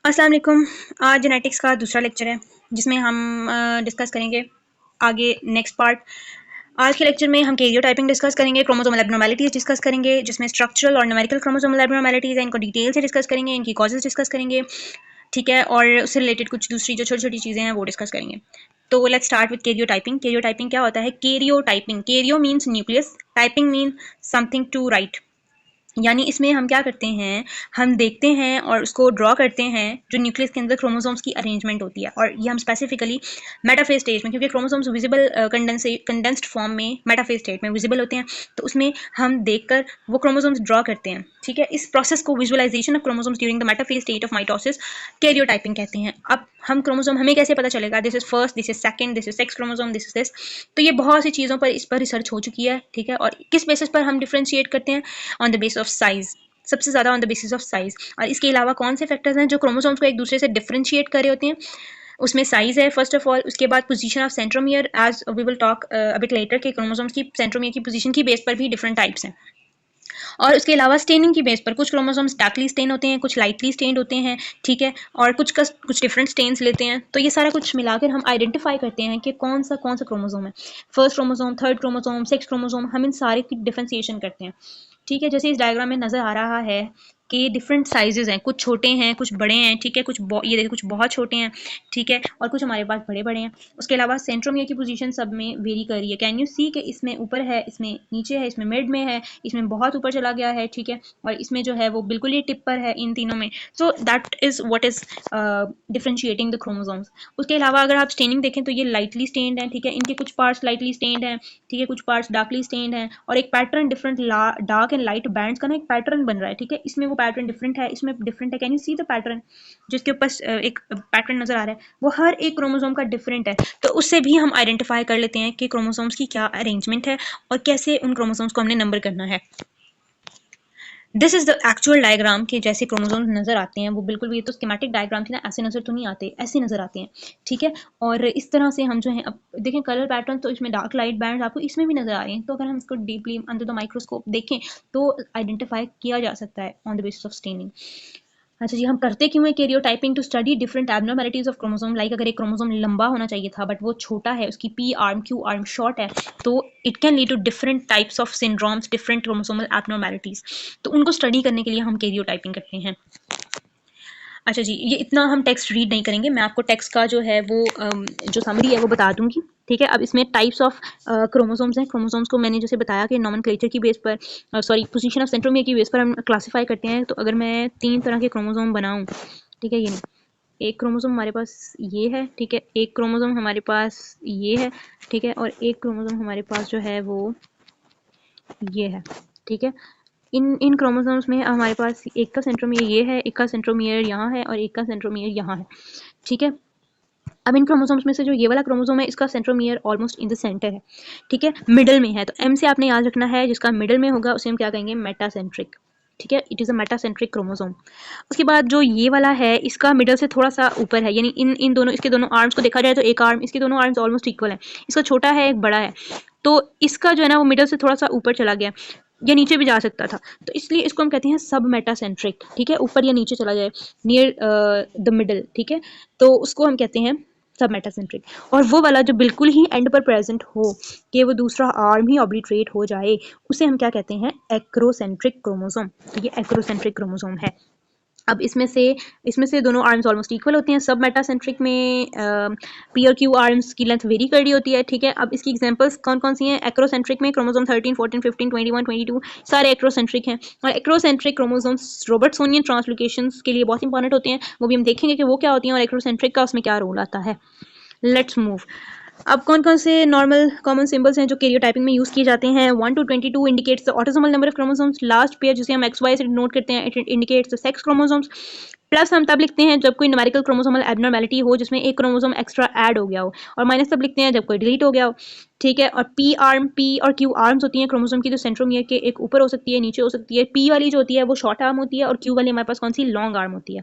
अस्सलाम वालेकुम। आज जेनेटिक्स का दूसरा लेक्चर है जिसमें हम डिस्कस करेंगे आगे नेक्स्ट पार्ट। आज के लेक्चर में हम कैरियोटाइपिंग डिस्कस करेंगे, क्रोमोसोमल एब्नॉर्मेलिटीज डिस्कस करेंगे जिसमें स्ट्रक्चरल और न्यूमेरिकल क्रोमोसोमल एब्नॉर्मेलिटीज है, इनको डिटेल से डिस्कस करेंगे, इनकी कॉजेज डिस्कस करेंगे, ठीक है, और उससे रिलेटेड कुछ दूसरी जो छोटी छोटी चीज़ें हैं वो डिस्कस करेंगे। तो let's start with karyotyping. Karyotyping क्या होता है? Karyotyping, karyo means nucleus, typing mean something to write. यानी इसमें हम क्या करते हैं, हम देखते हैं और उसको ड्रॉ करते हैं जो न्यूक्लियस के अंदर क्रोमोसोम्स की अरेंजमेंट होती है, और ये हम स्पेसिफिकली मेटाफेज स्टेज में, क्योंकि क्रोमोसोम्स विजिबल कंडेंस्ड फॉर्म में मेटाफेज स्टेज में विजिबल होते हैं, तो उसमें हम देखकर वो क्रोमोसोम्स ड्रॉ करते हैं, ठीक है। इस प्रोसेस को visualization of chromosomes during the metaphase stage of mitosis karyotyping कहते हैं। अब हम क्रोमोसोम हमें कैसे पता चलेगा this is first, this is second, this is sex chromosome, this is this. तो ये बहुत सी चीज़ों पर इस पर रिसर्च हो चुकी है, ठीक है। और किस बेसिस पर हम डिफ्रेंशिएट करते हैं? On the base of size, सबसे ज़्यादा on the basis of size. और इसके अलावा कौन से फैक्टर्स हैं जो क्रोमोसोम्स को एक दूसरे से डिफरेंशिएट कर रहे होते हैं? उसमें साइज है फर्स्ट ऑफ ऑल, उसके बाद position of centromere, as we will talk a bit later के क्रोमोसोम्स की सेंट्रोमियर की पोजीशन की बेस पर भी डिफरेंट टाइप्स हैं। और उसके अलावा स्टेनिंग की बेस पर कुछ क्रोमोसोम्स डार्कली स्टेन होते हैं, कुछ लाइटली स्टेन्ड होते हैं, ठीक है, और कुछ डिफरेंट स्टेन्स लेते हैं। तो ये सारा कुछ मिलाकर हम आइडेंटिफाई करते हैं कि कौन सा क्रोमोसोम है, first chromosome, third chromosome, sex chromosome, हम इन सारे की डिफ्रेंसिएशन करते हैं, ठीक है। जैसे इस डायग्राम में नज़र आ रहा है कि डिफरेंट साइजेस हैं, कुछ छोटे हैं, कुछ बड़े हैं, ठीक है, ये देखिए कुछ बहुत छोटे हैं, ठीक है, और कुछ हमारे पास बड़े बड़े हैं। उसके अलावा सेंट्रोमियर की पोजीशन सब में वेरी कर रही है। कैन यू सी कि इसमें ऊपर है, इसमें नीचे है, इसमें मिड में है, इसमें बहुत ऊपर चला गया है, ठीक है, और इसमें जो है वो बिल्कुल ही टिप पर है इन तीनों में। So that is what is differentiating the chromosomes. उसके अलावा अगर आप स्टेनिंग देखें तो ये लाइटली स्टेन्ड है, ठीक है, इनके कुछ पार्ट्स लाइटली स्टेन्ड हैं, ठीक है, कुछ पार्ट्स डार्कली स्टेन्ड हैं, और एक pattern different dark and light bands का ना एक पैटर्न बन रहा है, ठीक है। इसमें वो पैटर्न डिफरेंट है, इसमें डिफरेंट है। Can you see the pattern? जिसके ऊपर एक पैटर्न नजर आ रहा है वो हर एक क्रोमोसोम का डिफरेंट है। तो उससे भी हम आइडेंटिफाई कर लेते हैं कि क्रोमोसोम्स की क्या अरेंजमेंट है और कैसे उन क्रोमोसोम्स को हमने नंबर करना है। This is the actual diagram के जैसे क्रोमोसोम्स नजर आते हैं, वो बिल्कुल भी, ये तो स्कीमेटिक डायग्राम थी ना, ऐसे नजर तो नहीं आते, ऐसे नजर आते हैं, ठीक है। और इस तरह से हम जो है, अब देखें कलर पैटर्न तो इसमें डार्क लाइट बैंड आपको इसमें भी नजर आ रहे हैं। तो अगर हम इसको डीपली अंडर द माइक्रोस्कोप देखें तो आइडेंटिफाई किया जा सकता है on the basis of staining. अच्छा जी, हम करते क्यों है karyotyping? To study different abnormalities of chromosome. Like अगर एक क्रोमोसोम लंबा होना चाहिए था बट वो छोटा है, उसकी P arm Q arm short है, तो it can lead to different types of syndromes, different chromosomal abnormalities. तो उनको स्टडी करने के लिए हम कैरियोटाइपिंग करते हैं। अच्छा जी, ये इतना हम टेक्स्ट रीड नहीं करेंगे, मैं आपको टेक्स्ट का जो है वो जो समरी है वो बता दूंगी, ठीक है। अब इसमें टाइप्स ऑफ क्रोमोसोम्स हैं। क्रोमोसोम्स को मैंने जैसे बताया कि नॉमेनक्लेचर की बेस पर, सॉरी, पोजीशन ऑफ सेंट्रोमियर की बेस पर हम क्लासीफाई करते हैं। तो अगर मैं 3 तरह के क्रोमोसोम बनाऊं, ठीक है, ये नहीं, एक क्रोमोसोम हमारे पास ये है, ठीक है, एक क्रोमोसोम हमारे पास ये है, ठीक है, और एक क्रोमोसोम हमारे पास जो है वो ये है, ठीक है। इन इन क्रोमोसोम्स में हमारे पास एक का सेंट्रोमियर ये है, एक का सेंट्रोमियर यहाँ है, और एक का सेंट्रोमियर यहाँ है, ठीक है। अब इन क्रोमोसोम्स में से जो ये वाला क्रोमोसोम है इसका centromere almost in the centre है, ठीक है, मिडल में है। तो एम से आपने याद रखना है, जिसका मिडल में होगा उसे हम क्या कहेंगे? मेटासेंट्रिक, ठीक है, it is a metacentric chromosome. उसके बाद जो ये वाला है इसका मिडल से थोड़ा सा ऊपर है, यानी इन इन दोनों, इसके दोनों आर्म्स को देखा जाए तो एक आर्म, इसके दोनों आर्म्स ऑलमोस्ट इक्वल है, इसका छोटा है एक बड़ा है, तो इसका जो है ना वो मिडल से थोड़ा सा ऊपर चला गया, या नीचे भी जा सकता था, तो इसलिए इसको हम कहते हैं सब मेटासेंट्रिक, ठीक है, ऊपर या नीचे चला जाए नियर द मिडल, ठीक है, तो उसको हम कहते हैं सब मेटासेंट्रिक। और वो वाला जो बिल्कुल ही एंड पर प्रेजेंट हो कि वो दूसरा आर्म ही ऑब्लिटरेट हो जाए, उसे हम क्या कहते हैं? Acrocentric chromosome. तो ये एक्रोसेंट्रिक क्रोमोसोम है। अब इसमें से दोनों आर्म्स ऑलमोस्ट इक्वल होते हैं। सब मेटासेंट्रिक में पी और क्यू आर्म्स की लेंथ वेरी कर रही होती है, ठीक है। अब इसकी एग्जांपल्स कौन कौन सी हैं? एक्रोसेंट्रिक में क्रोमोसोम 13, 14, 15, 21, 22 सारे एक्रोसेंट्रिक हैं। और एक्रोसेंट्रिक क्रोमोसोम्स रोबर्ट्सोनियन ट्रांसलोकेशंस के लिए बहुत इंपॉर्टेंट होते हैं, वो भी हम देखेंगे कि वो क्या होती हैं और एक्रोसेंट्रिक का उसमें क्या रोल आता है। Let's move. अब कौन कौन से नॉर्मल कॉमन सिंबल्स हैं जो कैरियोटाइपिंग में यूज़ किए जाते हैं? 1 to 22 indicates the autosomal number of chromosomes. Last pair जिसे हम एक्स वाई से नोट करते हैं, it indicates the sex chromosomes. Plus हम तब लिखते हैं जब कोई न्यूमेरिकल क्रोमोसोमल एब्नॉर्मेलिटी हो, जिसमें एक क्रोमोसोम एक्स्ट्रा ऐड हो गया हो, और माइनस तब लिखते हैं जब कोई डिलीट हो गया हो, ठीक है। और पी और क्यू आर्म्स होती हैं क्रोमोसोम की, जो सेंट्रोमियर के एक ऊपर हो सकती है, नीचे हो सकती है। पी वाली जो होती है वो शॉर्ट आर्म होती है, और क्यू वाली हमारे पास कौन सी? लॉन्ग आर्म होती है,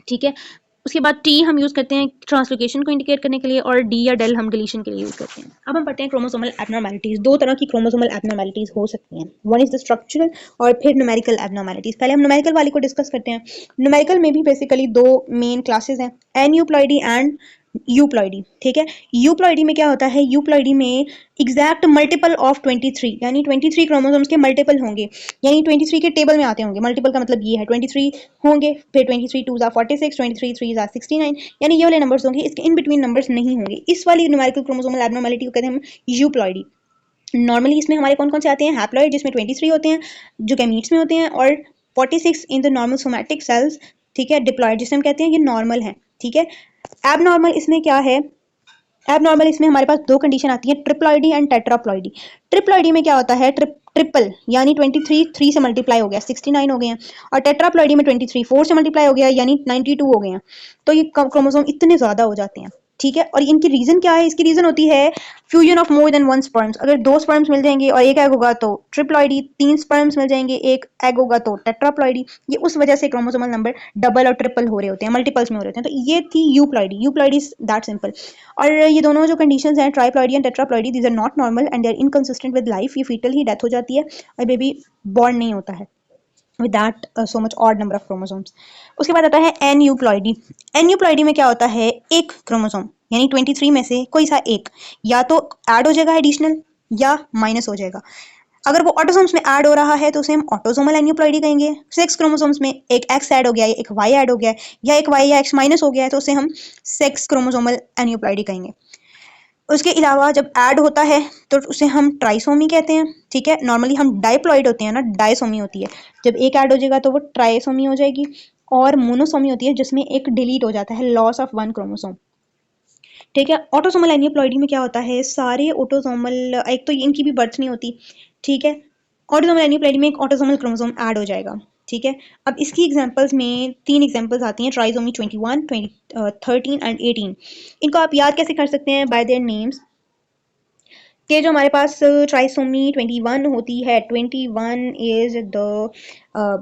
ठीक है। उसके बाद टी हम यूज़ करते हैं ट्रांसलोकेशन को इंडिकेट करने के लिए, और डी या डेल हम डिलीशन के लिए यूज़ करते हैं। अब हम पढ़ते हैं क्रोमोसोमल एबनॉर्मैलिटीज़। दो तरह की क्रोमोसोमल एबनॉर्मैलिटीज़ हो सकती हैं, वन इज़ द स्ट्रक्चरल और फिर न्यूमेरिकल एबनॉर्मैलिटीज़। पहले हम न्यूमेरिकल वाली को डिस्कस करते हैं। न्यूमेरिकल में भी बेसिकली दो मेन क्लासेस हैं, एन्यूप्लॉइडी एंड यूप्लॉइडी। ठीक है, यूप्लॉइडी में क्या होता है, यूप्लॉइडी में एग्जैक्ट मल्टीपल ऑफ 23, यानी 23 क्रोमोसोम्स के मल्टीपल होंगे, यानी 23 के टेबल में आते होंगे। मल्टीपल का मतलब ये है 23 होंगे, फिर 23 2 46, 23 3 69, यानी ये वाले नंबर्स होंगे, इसके इन बिटवीन नंबर्स नहीं होंगे। इस वाली न्यूमेरिकल क्रोमोसोमल एबनॉर्मैलिटी को कहते हैं हम यूप्लॉइडी। नॉर्मली इसमें हमारे कौन कौन से आते हैं, हैप्लॉइड जिसमें 23 होते हैं जो गैमीट्स में होते हैं, और 46 in the normal somatic cells. ठीक है, डिप्लॉइड जिसे हम कहते हैं ये नॉर्मल है। ठीक है, एबनॉर्मल इसमें क्या है, एबनॉर्मल इसमें हमारे पास दो कंडीशन आती है, ट्रिप्लॉइडी एंड टेट्राप्लॉइडी। ट्रिप्लॉइडी में क्या होता है, ट्रिपल यानी 23 3 से मल्टीप्लाई हो गया 69 हो गए हैं, और टेट्राप्लॉइडी में 23 4 से मल्टीप्लाई हो गया यानी 92 हो गए हैं। तो ये क्रोमोसोम इतने ज़्यादा हो जाते हैं। ठीक है, और इनकी रीज़न क्या है, इसकी रीज़न होती है fusion of more than one sperms. अगर दो स्पर्म्स मिल जाएंगे और एक एग होगा तो ट्रिप्लॉइडी, तीन स्पर्म्स मिल जाएंगे एक एग होगा तो टेट्राप्लॉइडी। ये उस वजह से क्रोमोसोमल नंबर डबल और ट्रिपल हो रहे होते हैं, मल्टीपल्स में हो रहे होते हैं। तो ये थी euploidy, euploidy is that simple. और ये दोनों जो कंडीशंस हैं, triploidy and tetraploidy, these are not normal and they are inconsistent with life. ये फीटल ही डेथ हो जाती है और बेबी बॉर्न नहीं होता है with that so much odd number of chromosomes. उसके बाद आता है एन्यूप्लॉइडी। एन्यूप्लॉइडी में क्या होता है, एक क्रोमोसोम यानी 23 में से कोई सा एक या तो ऐड हो जाएगा एडिशनल या माइनस हो जाएगा। अगर वो ऑटोसोम्स में ऐड हो रहा है तो उसे हम ऑटोसोमल एन्यूप्लॉइडी कहेंगे। 6 क्रोमोसोम्स में एक एक्स ऐड हो गया है, एक वाई ऐड हो गया है, या एक वाई या एक्स माइनस हो गया है तो उसे हम 6 क्रोमोसोमल एन्यूप्लॉइडी कहेंगे। उसके अलावा जब ऐड होता है तो उसे हम ट्राइसोमी कहते हैं। ठीक है, नॉर्मली हम डाइप्लॉइड होते हैं ना, डाइसोमी होती है। जब एक ऐड हो जाएगा तो वो ट्राइसोमी हो जाएगी, और मोनोसोमी होती है जिसमें एक डिलीट हो जाता है, लॉस ऑफ वन क्रोमोसोम। ठीक है, ऑटोसोमल एन्यूप्लॉइडी में क्या होता है, सारे ऑटोसोमल, एक तो इनकी भी बर्थ नहीं होती। ठीक है, ऑटोसोमल एन्यूप्लॉइडी में एक ऑटोसोमल क्रोमोसोम ऐड हो जाएगा। ठीक है, अब इसकी एग्जांपल्स में 3 एग्जांपल्स आती हैं, ट्राइसोमी 21 13 एंड 18। इनको आप याद कैसे कर सकते हैं, बाय देयर नेम्स। कि जो हमारे पास ट्राइसोमी 21 होती है, 21 इज द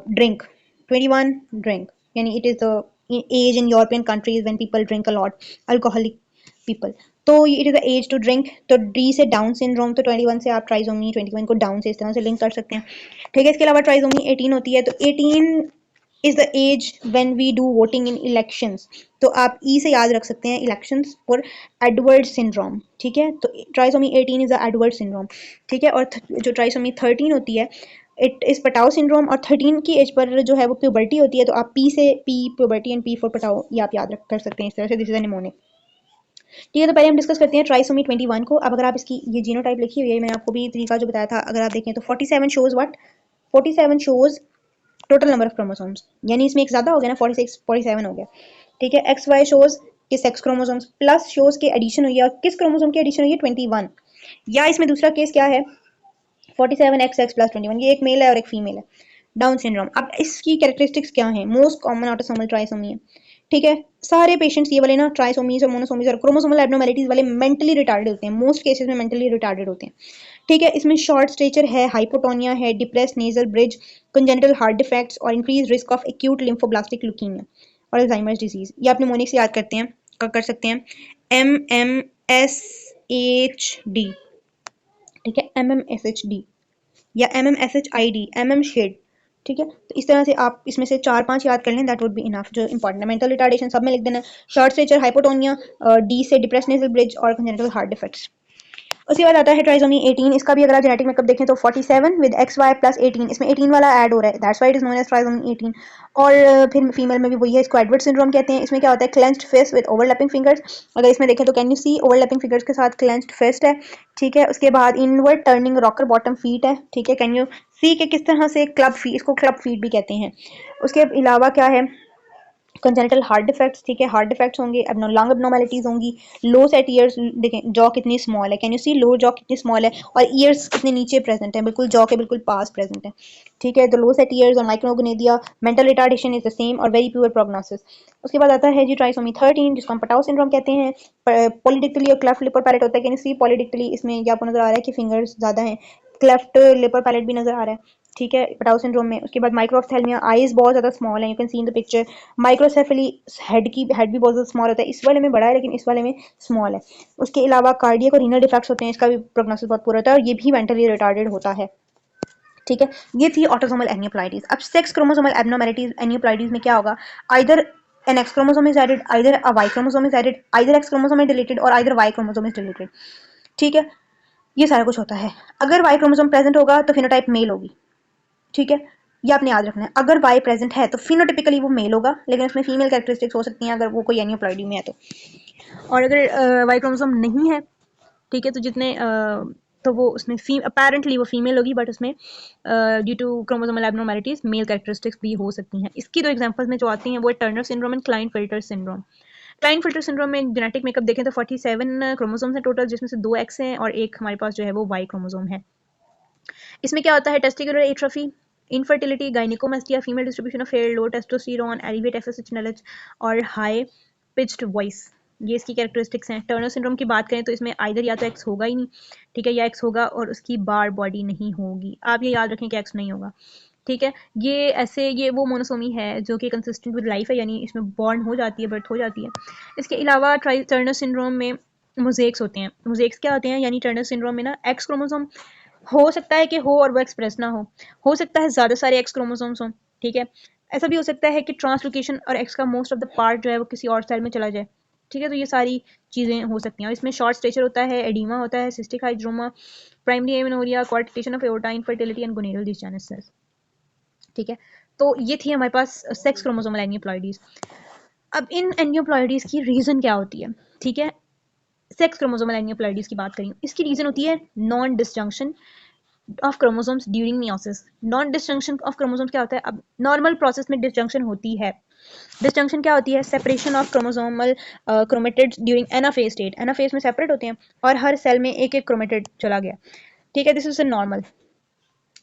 ड्रिंक, 21 ड्रिंक, यानी it is the age in European countries when people drink a lot, alcoholic people. तो it is the age to drink. तो डी से डाउन सिंड्रोम, तो 21 से आप ट्राइसोमी 21 को डाउन से इस तरह से लिंक कर सकते हैं। ठीक है, इसके अलावा ट्राइसोमी 18 होती है, तो 18 is the age when we do voting in elections. तो आप ई से याद रख सकते हैं इलेक्शंस फॉर एडवर्ड सिंड्रोम। ठीक है, तो trisomy 18 is the Edward syndrome. ठीक है, और जो ट्राइसोमी 13 होती है इट इज पटाओ सिंड्रोम, और 13 की एज पर जो है वो प्यूबर्टी होती है। तो आप पी से P puberty and P for पटाओ ये आप याद रख कर सकते हैं इस तरह से, दिस इज निमोनिक। ठीक है, तो पहले हम डिस्कस करते हैं ट्राइसोमी 21 को। अब अगर आप इसकी ये जीनोटाइप लिखी हुई है, मैंने आपको भी तरीका जो बताया था, अगर आप देखें तो 47 shows what, 47 shows total number of chromosomes, यानी इसमें एक ज़्यादा हो गया ना, 46 47 हो गया। ठीक है, एक्स वाई शोज के सेक्स क्रोमोसोम्स प्लस शोज के एडिशन हुई है, और किस क्रोमोसोम की एडिशन हुई है, 21। या इसमें दूसरा केस क्या है, 47 एक्स एक्स प्लस 21, ये एक मेल है और एक फीमेल है, डाउन सिंड्रोम। अब इसकी कैरेक्टरिस्टिक्स क्या है, मोस्ट कॉमन ऑटोसोमल ट्राइसोमी है। ठीक है, सारे पेशेंट्स ये वाले ना ट्राइसोमीज और मोनोसोमीज और क्रोमोसोमल एब्नॉर्मैलिटीज वाले मेंटली रिटार्डेड होते हैं, मोस्ट केसेस में मेंटली रिटार्डेड होते हैं। ठीक है, इसमें शॉर्ट स्टेचर है, हाइपोटोनिया है, depressed nasal bridge, congenital heart defects और increase risk of acute lymphoblastic leukaemia और अल्जाइमर्स डिजीज। ये आप निमोनिक से याद करते हैं, कर सकते हैं, MMSHD। ठीक है, MMSHD या MMSHID, MM शेड। ठीक है, तो इस तरह से आप इसमें से 4-5 याद कर लें, दैट वुड बी इनफ। जो इंपॉर्टेंट है, मेंटल रिटार्डेशन सब में लिख देना, शॉर्ट स्टेचर, हाइपोटोनिया, डी से डिप्रेस्ड नेजल ब्रिज और कंजेनिटल हार्ट डिफेक्ट्स। उसके बाद आता है ट्राइसोमी 18। इसका भी अगर आप जेनेटिक मेकअप देखें तो 47 विद XY प्लस 18, इसमें 18 वाला ऐड हो रहा है, that's why it is known as trisomy 18। और फिर फीमेल में भी वही है, इसको एडवर्ड सिंड्रोम कहते हैं। इसमें क्या होता है, clenched fist with overlapping fingers. अगर इसमें देखें तो can you see overlapping fingers के साथ क्लेंच्ड फिस्ट है। ठीक है, उसके बाद inward turning rocker bottom feet है। ठीक है, कैन यू सी के किस तरह से क्लब फीट, इसको क्लब फीट भी कहते हैं। उसके अलावा क्या है, कंजेनिटल हार्ट डिफेक्ट्स। ठीक है, हार्ट डिफेक्ट्स होंगे, लंग एब्नॉर्मैलिटीज होंगी, लो सेट ईयर्स। देखें जॉ कितनी स्मॉल है, can you see low jaw कितनी स्मॉल है, और ईयर्स कितने नीचे प्रेजेंट है, बिल्कुल जॉ के बिल्कुल पास प्रेजेंट है। ठीक है, तो लो सेट ईयर्स और microgonadia, mental retardation is the same और वेरी प्योर प्रोग्नोसिस। उसके बाद आता है जी ट्राइसोमी 13, जिसको हम पटाओ सिंड्रोम कहते हैं। पॉलीडिक्टली और क्लेफ्ट लिपर पैलेट होता है, कैन यू सी पॉलीडिक्टली, इसमें क्या आपको नजर आ रहा है कि फिंगर्स ज्यादा हैं, क्लेफ्ट लिपर पैलेट भी नजर आ रहा है। ठीक है, पटाउ सिंड्रोम में। उसके बाद माइक्रोऑप्थेल्मिया, आईज बहुत ज़्यादा स्मॉल है, you can see in the picture. Microcephaly, head भी बहुत ज़्यादा स्मॉल होता है, इस वाले में बड़ा है लेकिन इस वाले में स्मॉल है। उसके अलावा कार्डियक और रीनल डिफेक्ट्स होते हैं, इसका भी प्रोग्नोसिस बहुत पूरा होता है और ये भी मेंटली रिटार्डेड होता है। ठीक है, ये थी ऑटोसोमल एनियोप्लाइडीज। अब सेक्स क्रोमोसोमल एब्नॉर्मैलिटीज एनियोप्लाइडीज में क्या होगा, either an X chromosome is added, either a Y chromosome is added, either X chromosome is deleted और either Y chromosome is deleted। ठीक है, ये सारा कुछ होता है। अगर Y क्रोमोसोम प्रेजेंट होगा तो फिनोटाइप मेल होगी। ठीक है, ये आपने याद रखना है। अगर Y प्रेजेंट है तो फिनोटिपिकली वो मेल होगा, लेकिन उसमें फीमेल कैरेक्टरिस्टिक्स हो सकती हैं अगर वो कोई एनियोप्लाइडी में है तो। और अगर Y क्रोमोसोम नहीं है, ठीक है, तो जितने तो वो उसमें अपेरेंटली वो फीमेल होगी, बट उसमें due to chromosomal abnormalities male characteristics भी हो सकती हैं। इसकी दो एग्जांपल्स में जो आती हैं वो Turner syndrome and Klinefelter syndrome. Klinefelter syndrome में जेनेटिक मेकअप देखें तो 47 क्रोमोसोम्स हैं टोटल, जिसमें से 2 एक्स हैं और एक हमारे पास जो है वो वाई क्रोमोसोम है। इसमें क्या होता है, testicular atrophy, infertility, gynaecomastia, female distribution of hair, low testosterone, elevate FSH knowledge और हाई पिच्ड वॉइस, ये इसकी कैरेक्टरिस्टिक्स हैं। टर्नर सिंड्रोम की बात करें तो इसमें आइदर या तो एक्स होगा ही नहीं, ठीक है, या एक्स होगा और उसकी बार बॉडी नहीं होगी। आप ये याद रखें कि एक्स नहीं होगा। ठीक है, ये वो मोनोसोमी है जो कि कंसिस्टेंट विद लाइफ है, यानी इसमें बॉर्न हो जाती है, बर्थ हो जाती है। इसके अलावा टर्नर सिंड्रोम में मोज़ेक्स होते हैं। मोज़ेक्स क्या होते हैं, यानी टर्नर सिंड्रोम में ना एक्स क्रोमोसोम हो सकता है कि हो और वो एक्सप्रेस ना हो सकता है ज़्यादा सारे एक्स क्रोमोसोम्स हों। ठीक है, ऐसा भी हो सकता है कि ट्रांसलोकेशन और एक्स का मोस्ट ऑफ द पार्ट जो है वो किसी और सेल में चला जाए। ठीक है, तो ये सारी चीज़ें हो सकती हैं। और इसमें शॉर्ट स्टेचर होता है, एडीमा होता है, cystic hygroma, primary amenorrhoea, coarctation of aorta, infertility and gonadal dysgenesis. ठीक है, तो ये थी हमारे पास सेक्स क्रोमोसोमल एनियोप्लॉइडीज। अब इन एनियोप्लॉइडीज की रीज़न क्या होती है, ठीक है, सेक्स क्रोमोसोमल एनियोप्लॉइडीज की बात करें, इसकी रीज़न होती है non disjunction of chromosomes during meiosis. Non disjunction of chromosomes क्या होता है, अब नॉर्मल प्रोसेस में डिसजंक्शन होती है। डिसजंक्शन क्या होती है, separation of chromosomal chromatids during anaphase state. Anaphase में सेपरेट होते हैं और हर सेल में एक एक क्रोमेटिड चला गया। ठीक है, दिस इज अ नॉर्मल।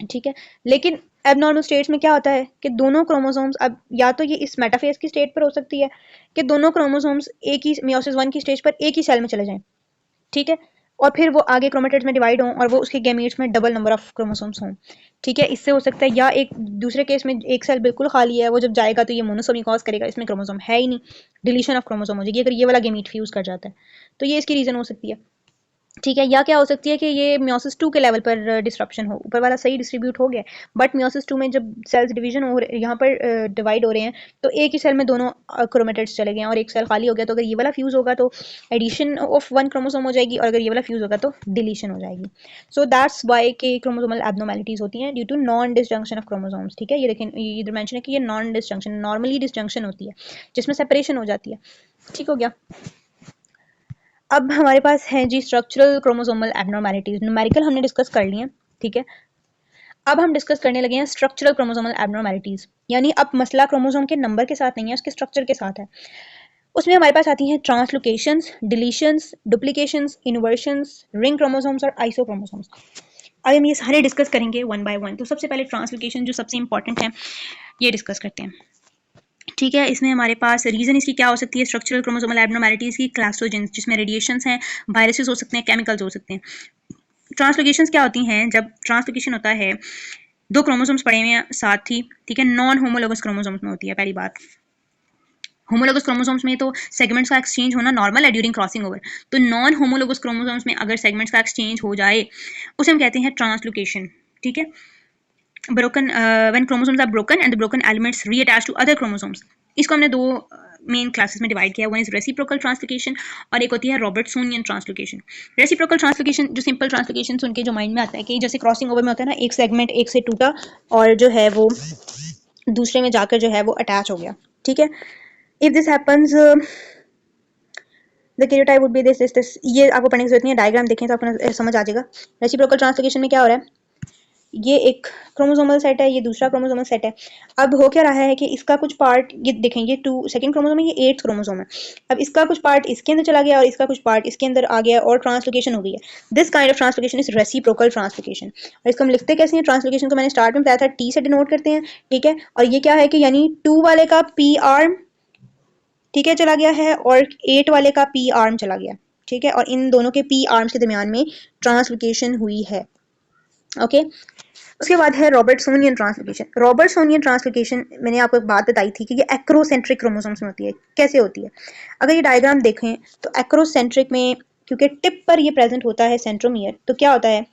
ठीक है, लेकिन एबनॉर्मल स्टेट्स में क्या होता है कि दोनों क्रोमोसोम्स, अब या तो ये इस मेटाफेज की स्टेट पर हो सकती है कि दोनों क्रोमोसोम्स एक ही मियोसिस 1 की स्टेज पर एक ही सेल में चले जाएं। ठीक है, और फिर वो आगे क्रोमेटिड्स में डिवाइड हों और वो उसके गैमीट्स में डबल नंबर ऑफ क्रोमोसोम्स हों। ठीक है, इससे हो सकता है, या एक दूसरे केस में एक सेल बिल्कुल खाली है, वो जब जाएगा तो ये मोनोसोमी कॉज करेगा, इसमें क्रोमोसोम है ही नहीं, डिलीशन ऑफ क्रोमोसोम हो जाएगी अगर ये वाला गैमीट फ्यूज कर जाता है। तो ये इसकी रीज़न हो सकती है। ठीक है, या क्या हो सकती है कि ये मियोसिस 2 के लेवल पर डिस्ट्रप्शन हो, ऊपर वाला सही डिस्ट्रीब्यूट हो गया, बट मियोसिस 2 में जब सेल्स डिवीजन हो रहे, यहाँ पर डिवाइड हो रहे हैं, तो एक ही सेल में दोनों क्रोमेटिड्स चले गए और एक सेल खाली हो गया, तो अगर ये वाला फ्यूज होगा तो एडिशन ऑफ 1 क्रोमोसोम हो जाएगी और अगर ये वाला फ्यूज होगा तो डिलीशन हो जाएगी। सो दैट्स वाई के क्रोमोसोमल एब्नॉर्मैलिटीज होती हैं due to non disjunction of chromosomes. ठीक है, ये देखें, इधर मेंशन है कि ये नॉन डिसजंक्शन, नॉर्मली डिसजंक्शन होती है जिसमें सेपरेशन हो जाती है। ठीक हो गया। अब हमारे पास है जी स्ट्रक्चरल क्रोमोसोमल एब्नॉर्मैलिटीज। न्यूमेरिकल हमने डिस्कस कर लिए हैं। ठीक है, अब हम डिस्कस करने लगे हैं स्ट्रक्चरल क्रोमोसोमल एब्नॉर्मैलिटीज, यानी अब मसला क्रोमोसोम के नंबर के साथ नहीं है, उसके स्ट्रक्चर के साथ है। उसमें हमारे पास आती हैं ट्रांसलोकेशंस, डिलीशंस, डुप्लीकेशंस, इन्वर्शंस, रिंग क्रोमोसोम्स और आइसोक्रोमोसोम्स। अब हम ये सारे डिस्कस करेंगे वन बाय वन। तो सबसे पहले ट्रांसलोकेशन जो सबसे इंपॉर्टेंट है, ये डिस्कस करते हैं। ठीक है, इसमें हमारे पास रीज़न इसकी क्या हो सकती है, स्ट्रक्चरल क्रोमोसोमल एब्नॉर्मैलिटीज़ की क्लास्ट्रोजेंस, जिसमें रेडिएशंस हैं, वायरसेस हो सकते हैं, केमिकल्स हो सकते हैं। ट्रांसलोकेशंस क्या होती हैं, जब ट्रांसलोकेशन होता है दो क्रोमोसोम्स पड़े हुए हैं साथ ही, ठीक है, नॉन होमोलोगस क्रोमोसोम्स में होती है। पहली बात, होमोलोगस क्रोमोसोम्स में तो सेगमेंट्स का एक्सचेंज होना नॉर्मल है ड्यूरिंग क्रॉसिंग ओवर, तो नॉन होमोलोगस क्रोमोसोम्स में अगर सेगमेंट्स का एक्सचेंज हो जाए उसे हम कहते हैं ट्रांसलोकेशन। ठीक है, broken when chromosomes are broken and the broken elements reattach to other chromosomes, इसको हमने दो मेन क्लासेस में डिवाइड किया। वन इज रेसिप्रोकल ट्रांसलोकेशन और एक होती है रॉबर्ट्सोनियन ट्रांसलोकेशन। रेसिप्रोकल ट्रांसलोकेशन जो सिंपल ट्रांसलोकेशन सुन के जो माइंड में आता है कि जैसे क्रॉसिंग ओवर में होता है ना, एक सेगमेंट एक से टूटा और जो है वो दूसरे में जाकर जो है वो अटैच हो गया। ठीक है, if this happens the karyotype would be this, ये आपको पढ़ने की जरूरत नहीं है, डायग्राम देखें तो आपको समझ आ जाएगा। रेसिप्रोकल ट्रांसलोकेशन में क्या हो रहा है, ये एक क्रोमोसोमल सेट है, ये दूसरा क्रोमोसोमल सेट है। अब हो क्या रहा है कि इसका कुछ पार्ट, ये देखें, ये सेकंड क्रोमोसोम है, ये 8th क्रोमोसोम है। अब इसका कुछ पार्ट इसके अंदर चला गया और इसका कुछ पार्ट इसके अंदर आ गया और ट्रांसलोकेशन हो गई है। This kind of translocation is reciprocal translocation. और इसको हम लिखते कैसे हैं, ट्रांसलोकेशन को मैंने स्टार्ट में बताया था, टी से डिनोट करते हैं। ठीक है, और ये क्या है कि यानी 2 वाले का पी आर्म, ठीक है, चला गया है और 8 वाले का पी आर्म चला गया। ठीक है, और इन दोनों के पी आर्म्स के दरमियान में ट्रांसलोकेशन हुई है। ओके, उसके बाद है रॉबर्टसोनियन ट्रांसलोकेशन। रॉबर्टसोनियन ट्रांसलोकेशन मैंने आपको एक बात बताई थी कि ये एक्रोसेंट्रिक क्रोमोसोम्स में होती है। कैसे होती है? अगर ये डायग्राम देखें तो एक्रोसेंट्रिक में क्योंकि टिप पर ये प्रेजेंट होता है सेंट्रोमियर, तो क्या होता है,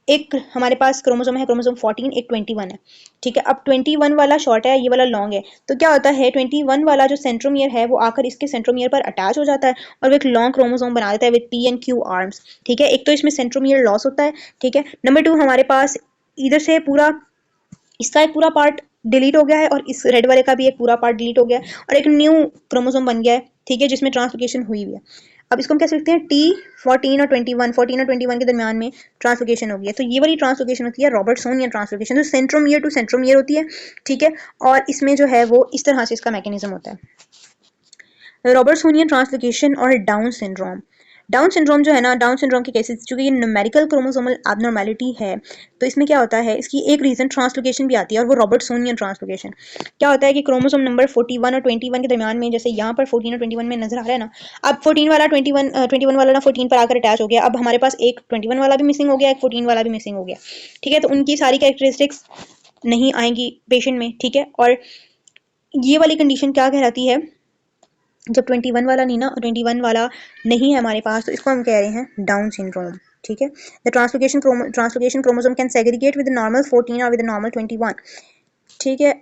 एक हमारे पास क्रोमोसोम है, क्रोमोसोम 14, एक 21 है। ठीक है, अब 21 वाला शॉर्ट है, ये वाला लॉन्ग है, तो क्या होता है 21 वाला जो सेंट्रोमियर है वो आकर इसके सेंट्रोमियर पर अटैच हो जाता है और वो एक लॉन्ग क्रोमोसोम बना देता है with P and Q arms. ठीक है, एक तो इसमें सेंट्रोमियर लॉस होता है। ठीक है, नंबर 2 हमारे पास इधर से पूरा इसका एक पूरा पार्ट डिलीट हो गया है और इस रेड वाले का भी एक पूरा पार्ट डिलीट हो गया है और एक न्यू क्रोमोसोम बन गया है। ठीक है, जिसमें ट्रांसलोकेशन हुई हुई है। अब इसको हम कैसे लिखते हैं, टी 14 और 21 के दरमियान में ट्रांसलोकेशन होगी है, तो ये वाली ट्रांसलोकेशन होती है रॉबर्टसोनियन ट्रांसलोकेशन, जो सेंट्रोमियर टू सेंट्रोमियर होती है। ठीक है, और इसमें जो है वो इस तरह से इसका मैकेनिज्म होता है। रॉबर्टसोनियन ट्रांसलोकेशन और डाउन सिंड्रोम। डाउन सिंड्रोम जो है ना, डाउन सिंड्रोम के केसेस, चूंकि ये न्यूमेरिकल क्रोमोसोमल एबनॉर्मेलिटी है, तो इसमें क्या होता है, इसकी एक रीजन ट्रांसलोकेशन भी आती है और वो रॉबर्टसोनियन ट्रांसलोकेशन। क्या होता है कि क्रोमोसोम नंबर 41 और 21 के दरमियान में, जैसे यहाँ पर 14 और 21 में नजर आ रहा है ना, अब 14 वाला 21 वाला ना 14 पर आकर अटैच हो गया, अब हमारे पास एक 21 वाला भी मिसिंग हो गया, एक 14 वाला भी मिसिंग हो गया। ठीक है, तो उनकी सारी कैरेक्टरिस्टिक्स नहीं आएंगी पेशेंट में। ठीक है, और ये वाली कंडीशन क्या कहलाती है, जब 21 वाला नहीं ना, 21 वाला नहीं है हमारे पास, तो इसको हम कह रहे हैं डाउन सिंड्रोम। ठीक है, the translocation chromosome can segregate with normal 14 और विद नॉर्मल 21। ठीक है,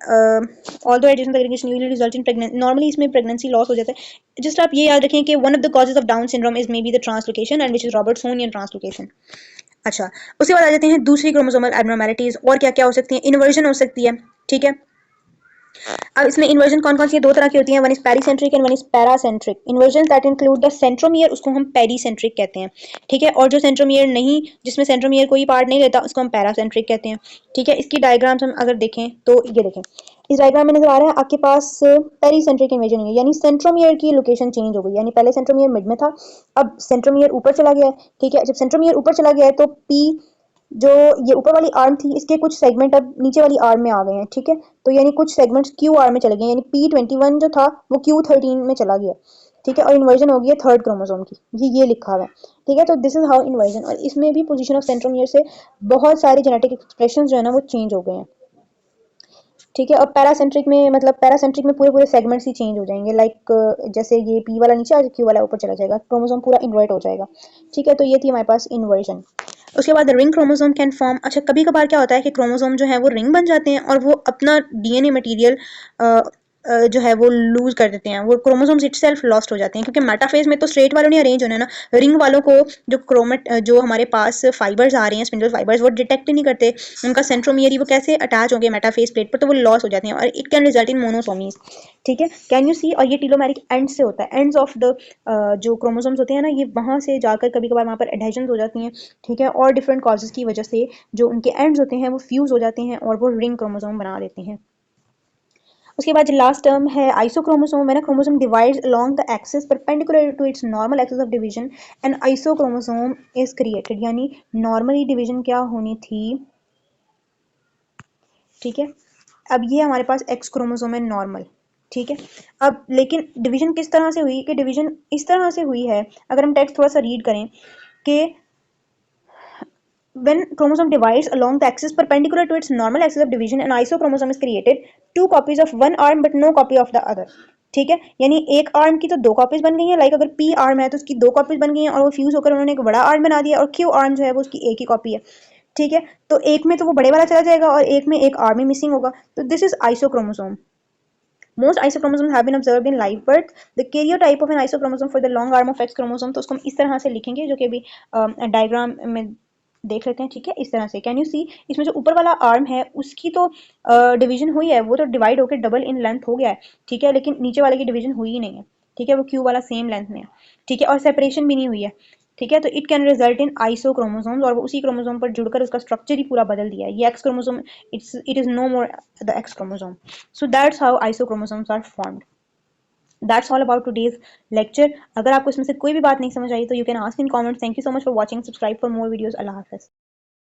although addition segregation usually result in pregnancy, normally इसमें प्रेगनेंसी लॉस हो जाता है। जस्ट आप ये याद रखें कि one of the causes of Down syndrome is may be the translocation and which is Robertsonian translocation. अच्छा, उसके बाद आ जाते हैं दूसरी क्रोमोसोमल एबनॉर्मेलिटीज, और क्या क्या हो सकती है, इन्वर्जन हो सकती है। ठीक है, अब इसमें इन्वर्जन कौन कौन सी, दो तरह की होती है, one is pericentric and one is paracentric. Inversion that include the centromere, उसको हम पेरीसेंट्रिक कहते हैं। ठीक है, और जो सेंट्रोमियर नहीं, जिसमें सेंट्रोमियर कोई पार्ट नहीं लेता, उसको हम पैरासेंट्रिक कहते हैं। ठीक है, इसकी डायग्राम्स हम अगर देखें तो ये देखें, इस डायग्राम में नजर आ रहा है आपके पास पेरीसेंट्रिक इन्वर्जन है, यानी सेंट्रोमियर की लोकेशन चेंज हो गई, यानी पहले सेंट्रोमियर मिड में था, अब सेंट्रोमियर ऊपर चला गया है। ठीक है, जब सेंट्रोमियर ऊपर चला गया है तो पी, जो ये ऊपर वाली आर्म थी, इसके कुछ सेगमेंट अब नीचे वाली आर्म में आ गए हैं। ठीक है, तो यानी कुछ सेगमेंट्स क्यू आर्म में चले गए, यानी P21 जो था वो Q13 में चला गया। ठीक है, और इन्वर्जन हो गई है थर्ड क्रोमोसोम की, ये लिखा हुआ है। ठीक है, तो दिस इज हाउ इन्वर्जन, और इसमें भी पोजीशन ऑफ सेंट्रोमियर से बहुत सारे जेनेटिक एक्सप्रेशन जो है ना वो चेंज हो गए हैं। ठीक है, और पैरासेंट्रिक में, मतलब पैरासेंट्रिक में पूरे पूरे सेगमेंट्स ही चेंज हो जाएंगे, लाइक जैसे ये पी वाला नीचे आ जाए, क्यू वाला ऊपर चला जाएगा, क्रोमोसोम पूरा इन्वर्ट हो जाएगा। ठीक है, तो ये थी हमारे पास इन्वर्जन। उसके बाद रिंग क्रोमोसोम कैन फॉर्म। अच्छा, कभी कभार क्या होता है कि क्रोमोसोम जो है वो रिंग बन जाते हैं और वो अपना डीएनए मटेरियल जो है वो लूज कर देते हैं, वो क्रोमोसोम्स इटसेल्फ लॉस्ट हो जाते हैं, क्योंकि मेटाफेज में तो स्ट्रेट वालों ने अरेंज होना है ना, रिंग वालों को जो जो हमारे पास फाइबर्स आ रहे हैं, स्पिंडल फाइबर्स, वो डिटेक्ट ही नहीं करते, उनका सेंट्रोमियर ही वो कैसे अटैच होंगे मेटाफेज प्लेट पर, तो वो लॉस हो जाते हैं और इट कैन रिजल्ट इन मोनोसोमीज। ठीक है, कैन यू सी, और ये टीलोमेरिक एंड से होता है, एंड्स ऑफ द जो क्रोमोसोम्स होते हैं ना, ये वहां से जाकर कभी कभार वहां पर एडहेजन हो जाती हैं। ठीक है, और डिफरेंट कॉजेज की वजह से जो उनके एंड्स होते हैं वो फ्यूज हो जाते हैं और वो रिंग क्रोमोसोम बना देते हैं। उसके बाद जो लास्ट टर्म है आइसोक्रोमोसोम, है ना, chromosome divides along the axis perpendicular to its normal axis of division and isochromosome is created, यानी नॉर्मली डिवीजन क्या होनी थी। ठीक है, अब ये हमारे पास एक्स क्रोमोसोम है नॉर्मल। ठीक है, अब लेकिन डिवीजन किस तरह से हुई, कि डिवीजन इस तरह से हुई है, अगर हम टेक्स्ट थोड़ा सा रीड करें कि when chromosome divides along the axis perpendicular to its normal axis of division, an isochromosome is created, two copies of one arm but no copy of the other। ठीक है, यानी एक आर्म की तो दो कॉपीज बन गई हैं, लाइक अगर पी आर्म है तो उसकी दो कॉपीज बन गई हैं और वो फ्यूज होकर उन्होंने एक बड़ा आर्म बना दिया, और क्यू आर्म जो है वो उसकी एक ही कॉपी है। ठीक है, तो एक में तो वो बड़े वाला चला जाएगा और एक में एक आर्म ही मिसिंग होगा, तो this is isochromosome. Most isochromosomes have been observed in live birth. The karyotype of an isochromosome for the long arm of X chromosome, तो उसको हम इस तरह से लिखेंगे, जो कि अभी डायग्राम में देख लेते हैं। ठीक है, इस तरह से कैन यू सी, इसमें जो ऊपर वाला आर्म है उसकी तो डिवीजन हुई है, वो तो डिवाइड होकर डबल इन लेंथ हो गया है। ठीक है, लेकिन नीचे वाले की डिवीजन हुई ही नहीं है। ठीक है, वो क्यू वाला सेम लेंथ में है। ठीक है, और सेपरेशन भी नहीं हुई है। ठीक है, तो इट कैन रिजल्ट इन आइसोक्रोमोसोम्स, और वो उसी क्रोमोसोम पर जुड़कर उसका स्ट्रक्चर ही पूरा बदल दिया है। ये X chromosome, it is no more the X chromosome. So that's how isochromosomes are formed. That's all about today's lecture. अगर आपको इसमें से कोई भी बात नहीं समझ आई तो you can ask in comments. Thank you so much for watching. Subscribe for more videos. Allah Hafiz.